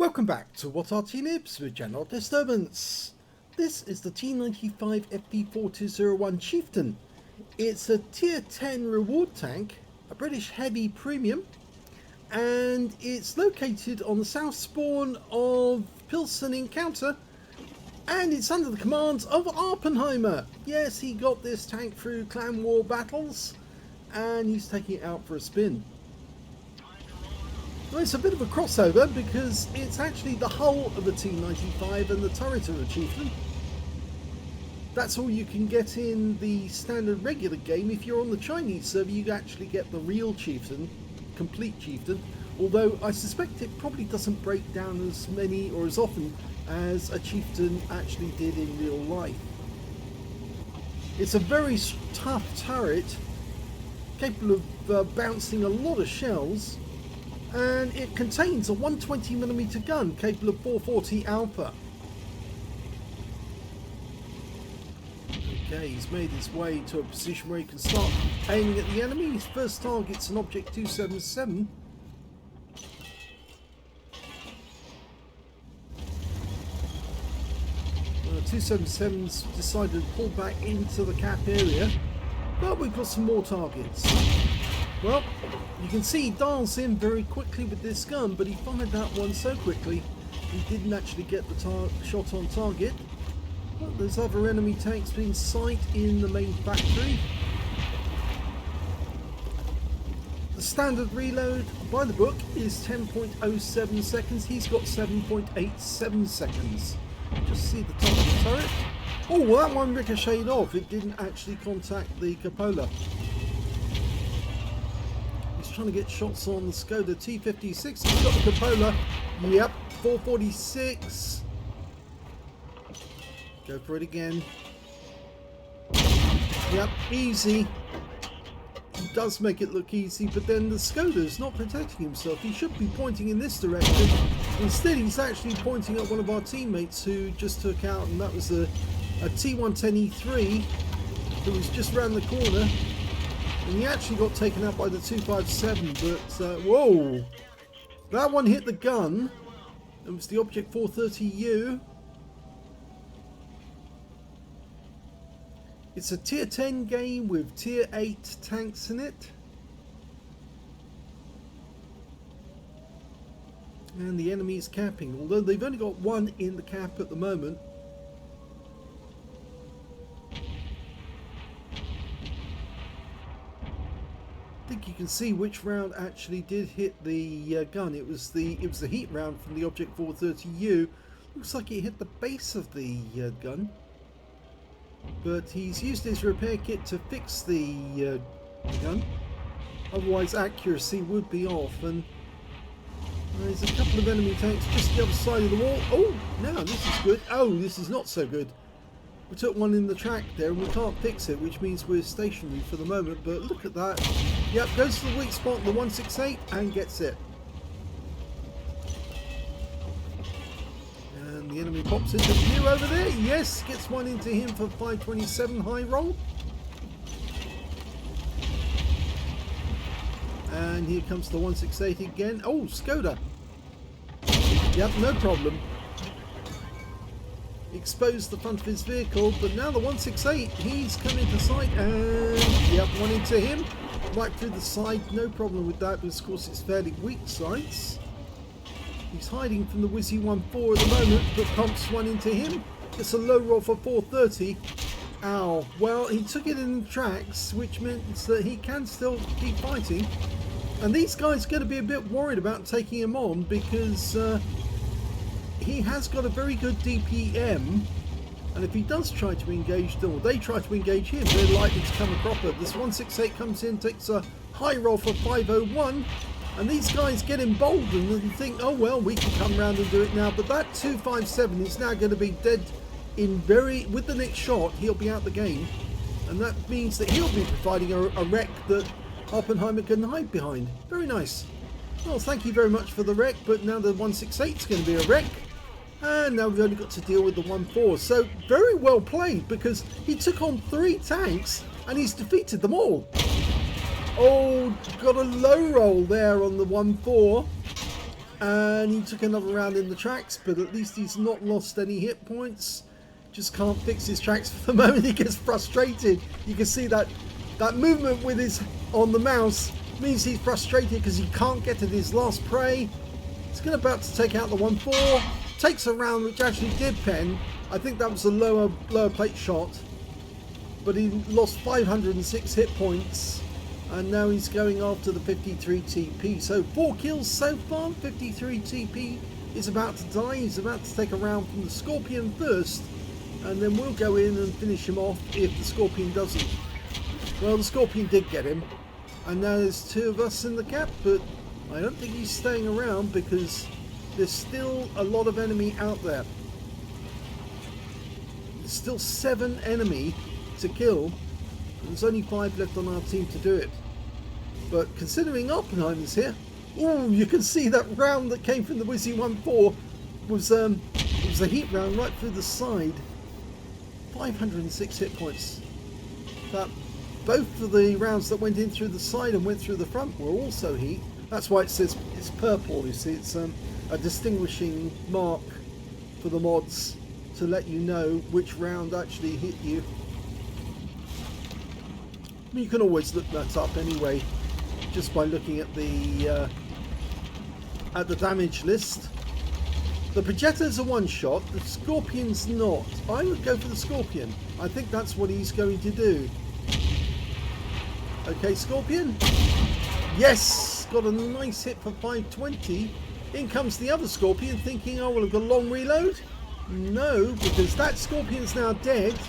Welcome back to What Are Noobs with General Disturbance. This is the T95 FV4201 Chieftain. It's a tier 10 reward tank, a British heavy premium, and it's located on the south spawn of Pilsen Encounter, and it's under the commands of Awppenheimer. Yes, he got this tank through clan war battles, and he's taking it out for a spin. Well, it's a bit of a crossover because it's actually the hull of the T95 and the turret of the Chieftain. That's all you can get in the standard regular game. If you're on the Chinese server, you actually get the real Chieftain, complete Chieftain, although I suspect it probably doesn't break down as many or as often as a Chieftain actually did in real life. It's a very tough turret, capable of bouncing a lot of shells, and it contains a 120mm gun capable of 440 alpha. Okay, he's made his way to a position where he can start aiming at the enemy. His first target's an Object 277. The 277's decided to pull back into the cap area, but we've got some more targets. Well, you can see he dials in very quickly with this gun, but he fired that one so quickly he didn't actually get the shot on target. But there's other enemy tanks in sight in the main factory. The standard reload by the book is 10.07 seconds. He's got 7.87 seconds. Just see the top of the turret. Oh, well, that one ricocheted off. It didn't actually contact the cupola. Trying to get shots on the Skoda T56. He's got the cupola. Yep, 446. Go for it again. Yep, easy. He does make it look easy, but then the Skoda's not protecting himself. He should be pointing in this direction. Instead, he's actually pointing at one of our teammates who just took out, and that was a T110E3 who was just around the corner. And he actually got taken out by the 257, but whoa! That one hit the gun. It was the Object 430U. It's a tier 10 game with tier 8 tanks in it. And the enemy is capping, although they've only got one in the cap at the moment. I think you can see which round actually did hit the gun. It was the heat round from the Object 430U. Looks like it hit the base of the gun, but he's used his repair kit to fix the gun. Otherwise, accuracy would be off. And there's a couple of enemy tanks just the other side of the wall. Oh, now this is good. Oh, this is not so good. We took one in the track there and we can't fix it, which means we're stationary for the moment, but look at that. Yep, goes to the weak spot, the 168, and gets it. And the enemy pops into view over there. Yes, gets one into him for 527 high roll. And here comes the 168 again. Oh, Skoda. Yep, no problem. Exposed the front of his vehicle, but now the 168, he's come into sight, and yep, one into him, right through the side. No problem with that, because of course it's fairly weak sights. He's hiding from the Wizzy 1-4 at the moment, but pumps one into him. It's a low roll for 430. Ow. Well, he took it in the tracks, which means that he can still keep fighting. And these guys are going to be a bit worried about taking him on, because he has got a very good DPM, and if he does try to engage them, or they try to engage him, they're likely to come a cropper. This 168 comes in, takes a high roll for 501, and these guys get emboldened and think, oh well, we can come round and do it now. But that 257 is now going to be dead in with the next shot. He'll be out the game, and that means that he'll be providing a wreck that Awppenheimer can hide behind. Very nice. Well, thank you very much for the wreck, but now the 168 is going to be a wreck. And now we've only got to deal with the 1-4. So very well played, because he took on 3 tanks and he's defeated them all. Oh, got a low roll there on the 1-4. And he took another round in the tracks, but at least he's not lost any hit points. Just can't fix his tracks for the moment. He gets frustrated. You can see that movement with his on the mouse means he's frustrated because he can't get to his last prey. He's about to take out the 1-4. Takes a round which actually did pen. I think that was a lower plate shot. But he lost 506 hit points. And now he's going after the 53 TP. So 4 kills so far. 53 TP is about to die. He's about to take a round from the Scorpion first. And then we'll go in and finish him off if the Scorpion doesn't. Well, the Scorpion did get him. And now there's 2 of us in the cap. But I don't think he's staying around because there's still a lot of enemy out there. There's still 7 enemy to kill. There's only 5 left on our team to do it. But considering Awppenheimer's here, ooh, you can see that round that came from the Wizzy 1-4 was it was a heat round right through the side. 506 hit points. But both of the rounds that went in through the side and went through the front were also heat. That's why it says it's purple. You see, it's a distinguishing mark for the mods to let you know which round actually hit you. You can always look that up anyway, just by looking at the damage list. The Projetta's a one-shot, the Scorpion's not. I would go for the Scorpion. I think that's what he's going to do. Okay, Scorpion. Yes! Got a nice hit for 520. In comes the other Scorpion thinking, oh, well, I've got a long reload. No, because that Scorpion's now dead.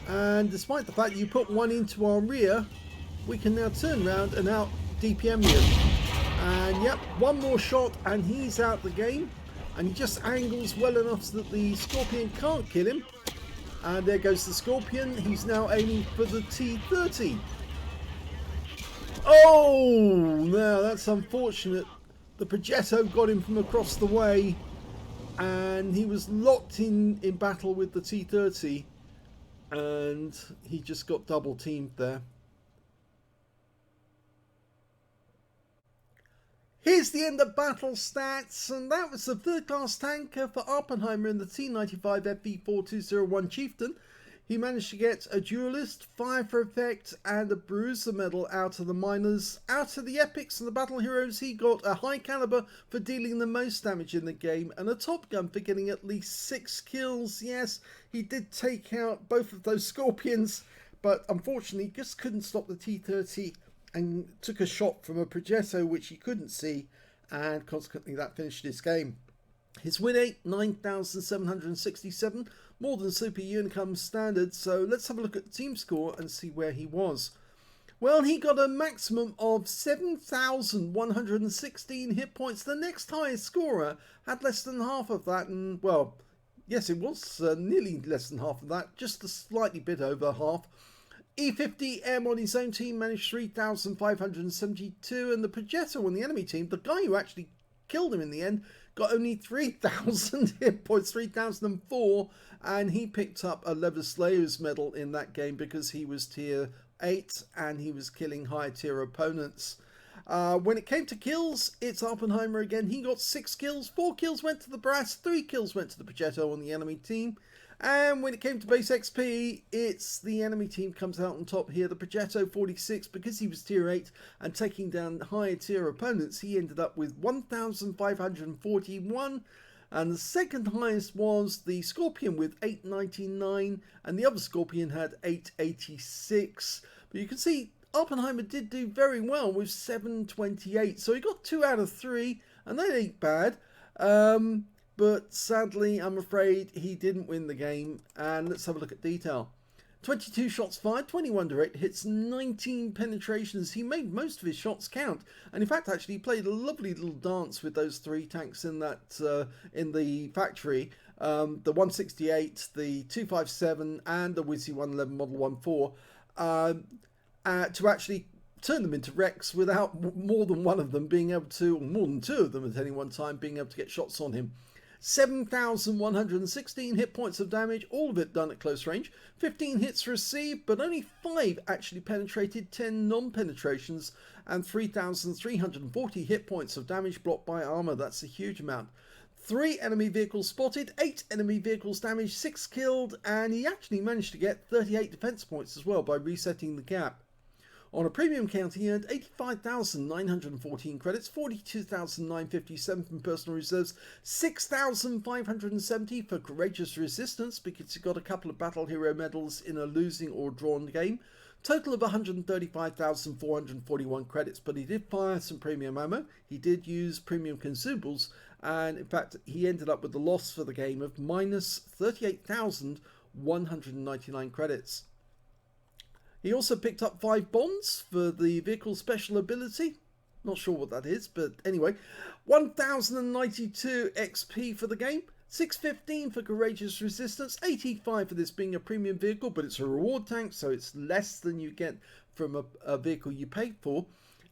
And despite the fact that you put one into our rear, we can now turn around and out DPM you. And yep, one more shot and he's out the game. And he just angles well enough so that the Scorpion can't kill him. And there goes the Scorpion. He's now aiming for the T30. Oh, no, that's unfortunate. The Progetto got him from across the way. And he was locked in battle with the T30. And he just got double teamed there. Here's the end of battle stats, and that was the third class tanker for Awppenheimer in the T95 FV4201 Chieftain. He managed to get a duelist, fire for effect, and a bruiser medal out of the miners. Out of the epics and the battle heroes, he got a high caliber for dealing the most damage in the game, and a top gun for getting at least 6 kills. Yes, he did take out both of those Scorpions, but unfortunately just couldn't stop the T30 and took a shot from a Progetto which he couldn't see, and consequently that finished his game. His win rate 9,767, more than Super Unicum standard. So let's have a look at the team score and see where he was. Well, he got a maximum of 7,116 hit points. The next highest scorer had less than half of that, and well, yes, it was nearly less than half of that, just a slightly bit over half. E50M on his own team managed 3,572, and the Progetto on the enemy team, the guy who actually killed him in the end, got only 3,000 hit points, 3,004, and he picked up a Leather Slayer's medal in that game because he was tier 8 and he was killing higher tier opponents. When it came to kills, it's Awppenheimer again. He got 6 kills, 4 kills went to the Brass, 3 kills went to the Progetto on the enemy team. And when it came to base XP, it's the enemy team comes out on top here. The Progetto 46, because he was tier 8 and taking down higher tier opponents, he ended up with 1,541. And the second highest was the Scorpion with 899, and the other Scorpion had 886. But you can see Awppenheimer did do very well with 728. So he got 2 out of 3, and that ain't bad. But sadly, I'm afraid he didn't win the game. And let's have a look at detail. 22 shots fired, 21 direct hits, 19 penetrations. He made most of his shots count. And in fact, actually, he played a lovely little dance with those 3 tanks in that in the factory. The 168, the 257, and the Wizzy 111 Model 14. To actually turn them into wrecks without more than one of them being able to, or more than 2 of them at any one time, being able to get shots on him. 7,116 hit points of damage, all of it done at close range. 15 hits received, but only 5 actually penetrated, 10 non-penetrations, and 3,340 hit points of damage blocked by armor. That's a huge amount. 3 enemy vehicles spotted, 8 enemy vehicles damaged, 6 killed, and he actually managed to get 38 defense points as well by resetting the gap. On a premium count, he earned 85,914 credits, 42,957 from personal reserves, 6,570 for courageous resistance because he got a couple of battle hero medals in a losing or drawn game. Total of 135,441 credits, but he did fire some premium ammo. He did use premium consumables, and in fact, he ended up with the loss for the game of minus 38,199 credits. He also picked up 5 bonds for the vehicle special ability. Not sure what that is, but anyway. 1,092 XP for the game. 615 for courageous resistance. 85 for this being a premium vehicle, but it's a reward tank, so it's less than you get from a vehicle you paid for.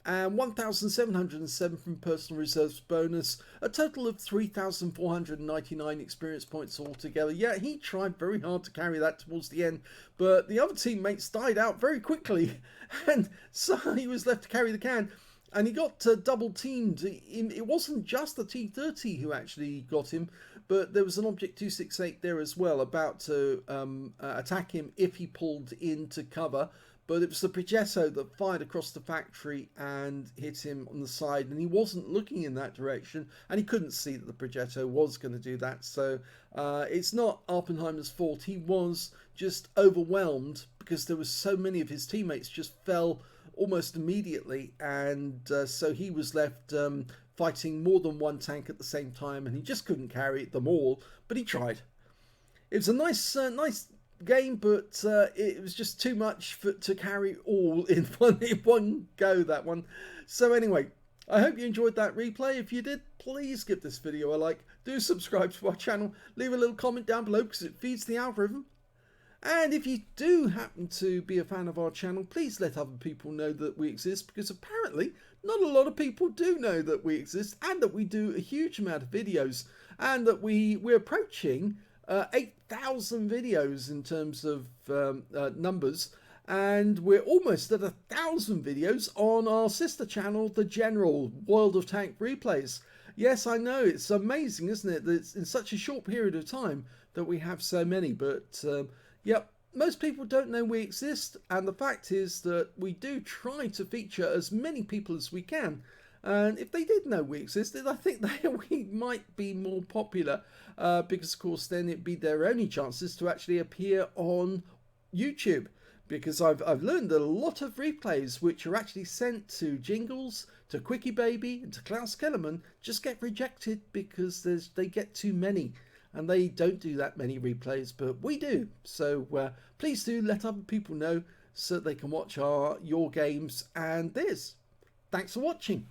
And 1,707 from personal reserves bonus, a total of 3,499 experience points altogether. Yeah, he tried very hard to carry that towards the end, but the other teammates died out very quickly, and so he was left to carry the can. And he got double teamed. It wasn't just the T30 who actually got him, but there was an Object 268 there as well about to attack him if he pulled into cover. But it was the Progetto that fired across the factory and hit him on the side, and he wasn't looking in that direction, and he couldn't see that the Progetto was going to do that. So it's not Awppenheimer's fault. He was just overwhelmed because there was so many of his teammates just fell almost immediately, and so he was left fighting more than one tank at the same time, and he just couldn't carry them all, but he tried. It was a nice game, but it was just too much to carry all in one go, that one. So anyway, I hope you enjoyed that replay. If you did, please give this video a like, do subscribe to our channel, leave a little comment down below because it feeds the algorithm. And if you do happen to be a fan of our channel, please let other people know that we exist, because apparently not a lot of people do know that we exist and that we do a huge amount of videos, and that we're approaching 8,000 videos in terms of numbers, and we're almost at 1,000 videos on our sister channel, the General World of Tank Replays. Yes, I know, it's amazing, isn't it, that it's in such a short period of time that we have so many, but yep, most people don't know we exist, and the fact is that we do try to feature as many people as we can. And if they did know we existed, I think we might be more popular, because of course then it'd be their only chances to actually appear on YouTube. Because I've learned that a lot of replays which are actually sent to Jingles, to Quickie Baby, and to Klaus Kellerman just get rejected because they get too many. And they don't do that many replays, but we do. So please do let other people know so they can watch your games and theirs. Thanks for watching.